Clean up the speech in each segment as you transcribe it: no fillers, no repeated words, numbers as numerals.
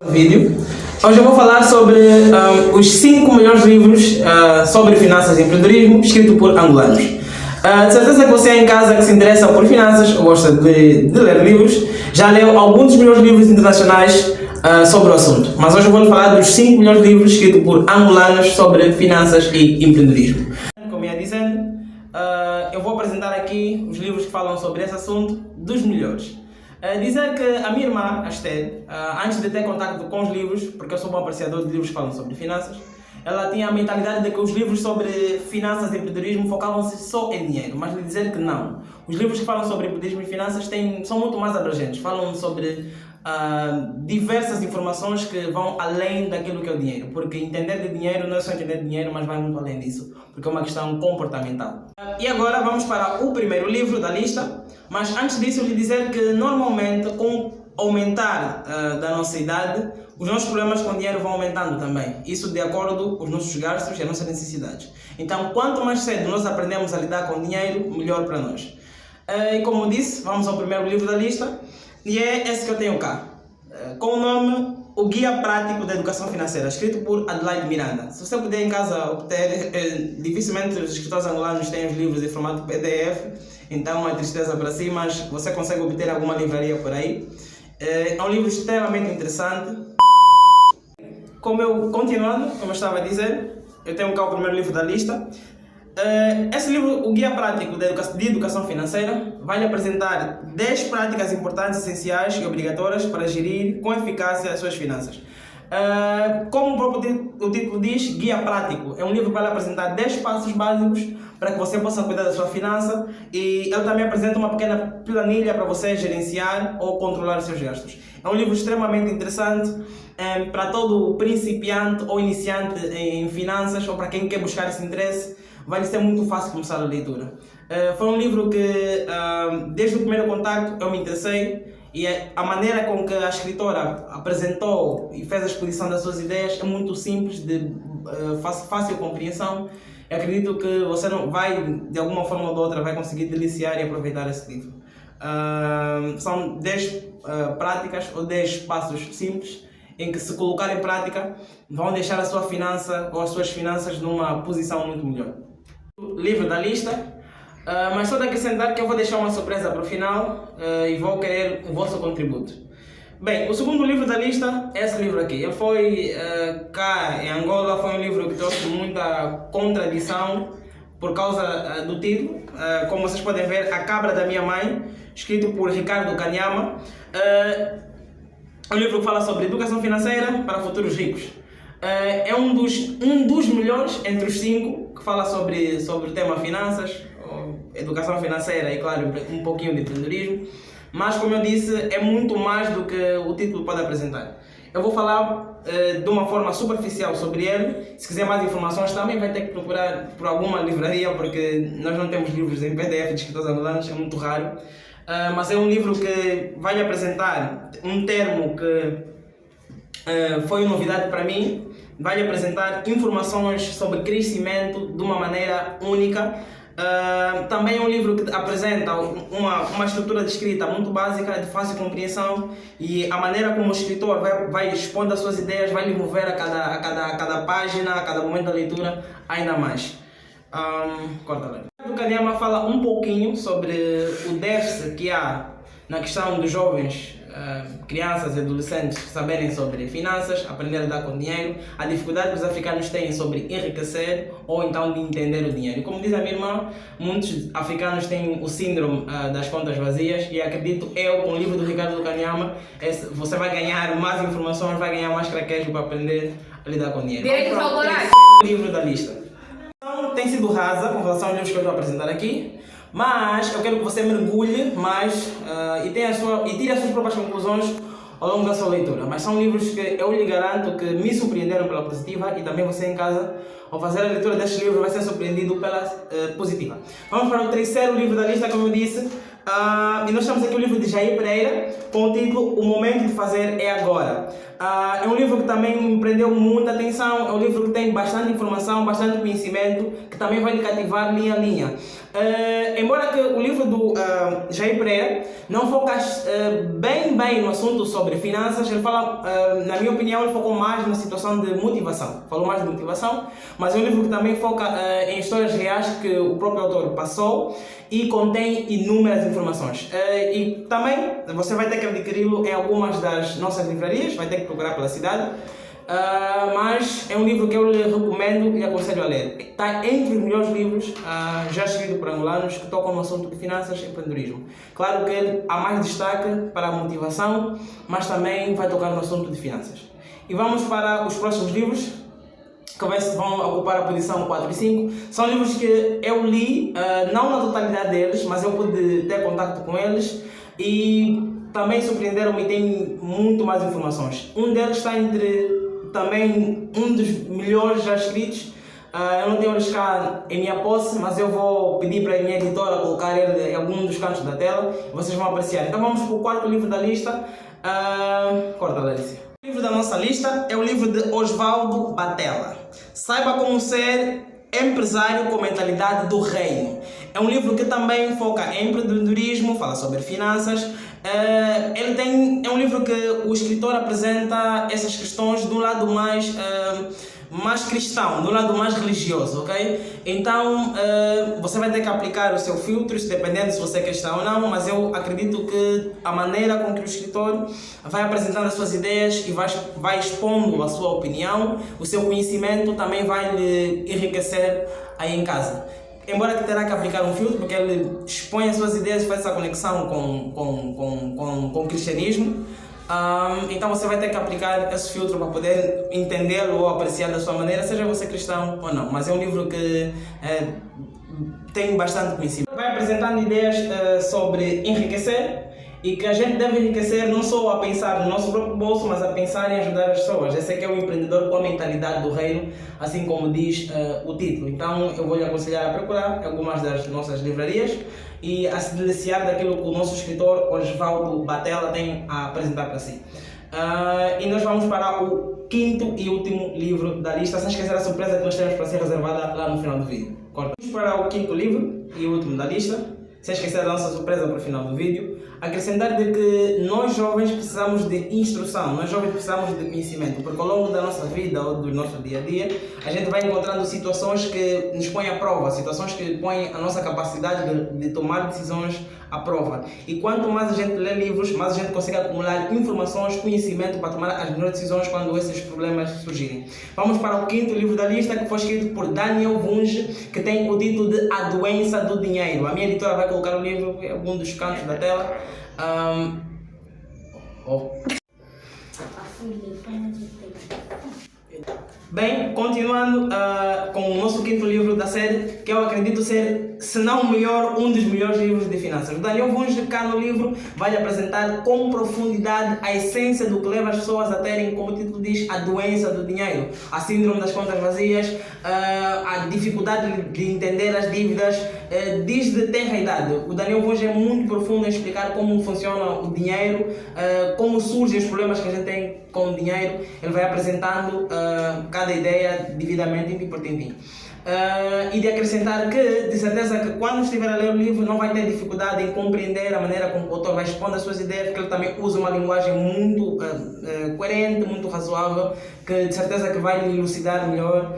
Vídeo. Hoje eu vou falar sobre os 5 melhores livros sobre finanças e empreendedorismo escritos por angolanos. De certeza que você em casa que se interessa por finanças ou gosta de ler livros, já leu alguns dos melhores livros internacionais sobre o assunto. Mas hoje eu vou falar dos 5 melhores livros escritos por angolanos sobre finanças e empreendedorismo. Como ia dizendo, eu vou apresentar aqui os livros que falam sobre esse assunto, dos melhores. Dizer que a minha irmã, a Esther, antes de ter contato com os livros, porque eu sou um bom apreciador de livros que falam sobre finanças, ela tinha a mentalidade de que os livros sobre finanças e empreendedorismo focavam-se só em dinheiro, mas lhe dizer que não. Os livros que falam sobre empreendedorismo e finanças são muito mais abrangentes, falam sobre diversas informações que vão além daquilo que é o dinheiro, porque entender de dinheiro não é só entender de dinheiro, mas vai muito além disso, porque é uma questão comportamental. E agora vamos para o primeiro livro da lista, mas antes disso eu lhe dizer que normalmente com aumentar da nossa idade, os nossos problemas com dinheiro vão aumentando também, isso de acordo com os nossos gastos e as nossas necessidades. Então quanto mais cedo nós aprendemos a lidar com dinheiro, melhor para nós. E como disse, vamos ao primeiro livro da lista, e é esse que eu tenho cá, com o nome O Guia Prático da Educação Financeira, escrito por Adelaide Miranda. Se você puder em casa obter, dificilmente os escritores angolanos têm os livros em formato PDF, então é uma tristeza para si, mas você consegue obter em alguma livraria por aí. É um livro extremamente interessante. Continuando, como eu estava a dizer, eu tenho cá o primeiro livro da lista. Esse livro, O Guia Prático de Educação Financeira, vai lhe apresentar 10 práticas importantes, essenciais e obrigatórias para gerir com eficácia as suas finanças. Como o próprio o título diz, Guia Prático, é um livro que vai lhe apresentar 10 passos básicos para que você possa cuidar da sua finança, e ele também apresenta uma pequena planilha para você gerenciar ou controlar os seus gastos. É um livro extremamente interessante para todo principiante ou iniciante em finanças, ou para quem quer buscar esse interesse. Vai ser muito fácil começar a leitura. Foi um livro que, desde o primeiro contacto, eu me interessei, e a maneira com que a escritora apresentou e fez a exposição das suas ideias é muito simples, de fácil compreensão. Eu acredito que você não vai, de alguma forma ou de outra, vai conseguir deliciar e aproveitar esse livro. São 10 práticas ou 10 passos simples em que, se colocar em prática, vão deixar a sua finança ou as suas finanças numa posição muito melhor. Livro da lista, mas só de acrescentar que eu vou deixar uma surpresa para o final e vou querer o vosso contributo. Bem, o segundo livro da lista é esse livro aqui. Ele foi cá em Angola, foi um livro que trouxe muita contradição por causa do título. Como vocês podem ver, A Cabra da Minha Mãe, escrito por Ricardo Kanyama. É um livro que fala sobre educação financeira para futuros ricos. É um dos melhores entre os 5 que fala sobre o tema finanças, educação financeira e, claro, um pouquinho de empreendedorismo. Mas, como eu disse, é muito mais do que o título pode apresentar. Eu vou falar de uma forma superficial sobre ele. Se quiser mais informações, também vai ter que procurar por alguma livraria, porque nós não temos livros em PDF de escritores angolanos, é muito raro. Mas é um livro que vai lhe apresentar um termo que foi novidade para mim, vai lhe apresentar informações sobre crescimento de uma maneira única. Também é um livro que apresenta uma estrutura de escrita muito básica, de fácil compreensão, e a maneira como o escritor vai expondo as suas ideias vai lhe mover a cada página, a cada momento da leitura ainda mais. Corta lá. O Kanyama fala um pouquinho sobre o déficit que há na questão dos jovens, crianças e adolescentes saberem sobre finanças, aprender a lidar com dinheiro, a dificuldade que os africanos têm sobre enriquecer ou então de entender o dinheiro. Como diz a minha irmã, muitos africanos têm o síndrome das contas vazias, e acredito eu, com o livro do Ricardo Kanyama, você vai ganhar mais informações, vai ganhar mais craquejo para aprender a lidar com dinheiro. Direitos autorais. Livro da lista. Tem sido rasa com relação aos livros que eu vou apresentar aqui, mas eu quero que você mergulhe mais e tire as suas próprias conclusões ao longo da sua leitura. Mas são livros que eu lhe garanto que me surpreenderam pela positiva, e também você em casa, ao fazer a leitura destes livros, vai ser surpreendido pela positiva. Vamos para o terceiro livro da lista, como eu disse, e nós temos aqui o livro de Jair Pereira, com o título O Momento de Fazer é Agora. É um livro que também me prendeu muita atenção, é um livro que tem bastante informação, bastante conhecimento, que também vai lhe cativar linha a linha. Embora que o livro do Jair Pereira não foca bem no assunto sobre finanças, ele fala, na minha opinião, ele focou mais na situação de motivação. Falou mais de motivação, mas é um livro que também foca em histórias reais que o próprio autor passou e contém inúmeras informações. E também você vai ter que adquiri-lo em algumas das nossas livrarias, vai ter que procurar pela cidade. Mas é um livro que eu lhe recomendo e aconselho a ler. Está entre os melhores livros já escritos por angolanos que tocam no assunto de finanças e empreendedorismo. Claro que ele há mais destaque para a motivação, mas também vai tocar no assunto de finanças. E vamos para os próximos livros, que vão ocupar a posição 4 e 5. São livros que eu li, não na totalidade deles, mas eu pude ter contato com eles e também surpreenderam-me e tem muito mais informações. Um deles está entre também um dos melhores já escritos. Eu não tenho eles cá em minha posse, mas eu vou pedir para a minha editora colocar ele em algum dos cantos da tela e vocês vão apreciar. Então vamos para o quarto livro da lista. Corta, Larissa. O livro da nossa lista é o livro de Osvaldo Batella. Saiba como ser empresário com mentalidade do reino. É um livro que também foca em empreendedorismo, fala sobre finanças. É um livro que o escritor apresenta essas questões de um lado mais cristão, de um lado mais religioso, ok? Então você vai ter que aplicar o seu filtro, dependendo se você é cristão ou não, mas eu acredito que a maneira com que o escritor vai apresentando as suas ideias e vai expondo a sua opinião, o seu conhecimento também vai lhe enriquecer aí em casa. Embora que terá que aplicar um filtro, porque ele expõe as suas ideias e faz essa conexão com o cristianismo. Então você vai ter que aplicar esse filtro para poder entendê-lo ou apreciar da sua maneira, seja você cristão ou não. Mas é um livro que tem bastante conhecimento. Vai apresentando ideias sobre enriquecer e que a gente deve enriquecer não só a pensar no nosso próprio bolso, mas a pensar em ajudar as pessoas. Esse aqui é o empreendedor com a mentalidade do reino, assim como diz o título. Então eu vou lhe aconselhar a procurar algumas das nossas livrarias e a se deliciar daquilo que o nosso escritor Osvaldo Batella tem a apresentar para si. E nós vamos para o quinto e último livro da lista, sem esquecer a surpresa que nós temos para ser reservada lá no final do vídeo. Vamos para o quinto livro e último da lista, sem esquecer da nossa surpresa para o final do vídeo. Acrescentar de que nós jovens precisamos de instrução, nós jovens precisamos de conhecimento, porque ao longo da nossa vida ou do nosso dia a dia, a gente vai encontrando situações que nos põem à prova, situações que põem a nossa capacidade de tomar decisões à prova. E quanto mais a gente lê livros, mais a gente consegue acumular informações, conhecimento para tomar as melhores decisões quando esses problemas surgirem. Vamos para o quinto livro da lista, que foi escrito por Daniel Vunge, que tem o título de A Doença do Dinheiro. A minha editora vai colocar o livro em algum dos cantos da tela. Bem, continuando com o nosso quinto livro da série, que eu acredito ser, se não o melhor, um dos melhores livros de finanças. O Daniel Vunge, cá no livro, vai lhe apresentar com profundidade a essência do que leva as pessoas a terem, como o título diz, a doença do dinheiro, a síndrome das contas vazias, a dificuldade de entender as dívidas desde tenra idade. O Daniel Vunge é muito profundo em explicar como funciona o dinheiro, como surgem os problemas que a gente tem com o dinheiro. Ele vai apresentando cada ideia devidamente em por tintim. E de acrescentar que, de certeza, que quando estiver a ler o livro não vai ter dificuldade em compreender a maneira como o autor vai expondo as suas ideias, porque ele também usa uma linguagem muito coerente, muito razoável, que de certeza que vai lhe elucidar melhor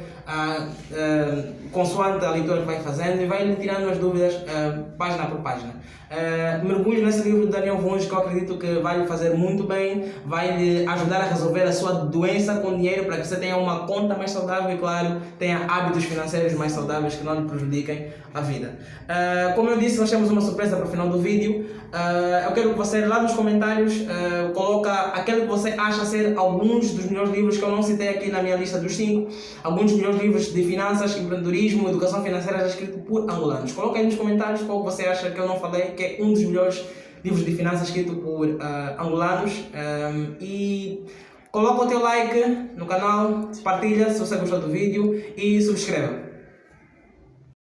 consoante a leitura que vai fazendo e vai lhe tirando as dúvidas página por página. Mergulhe nesse livro de Daniel Vunge, que eu acredito que vai lhe fazer muito bem, vai lhe ajudar a resolver a sua doença com dinheiro, para que você tenha uma conta mais saudável e, claro, tenha hábitos financeiros mais saudáveis que não lhe prejudiquem a vida. Como eu disse, nós temos uma surpresa para o final do vídeo. Eu quero que você lá nos comentários coloque aquele que você acha ser alguns dos melhores livros que eu não citei aqui na minha lista dos 5, alguns dos melhores livros de finanças, empreendedorismo, educação financeira já escrito por angolanos. Coloque aí nos comentários qual você acha que eu não falei, que é um dos melhores livros de finanças escrito por angolanos. E coloca o teu like no canal, partilha se você gostou do vídeo e subscreva.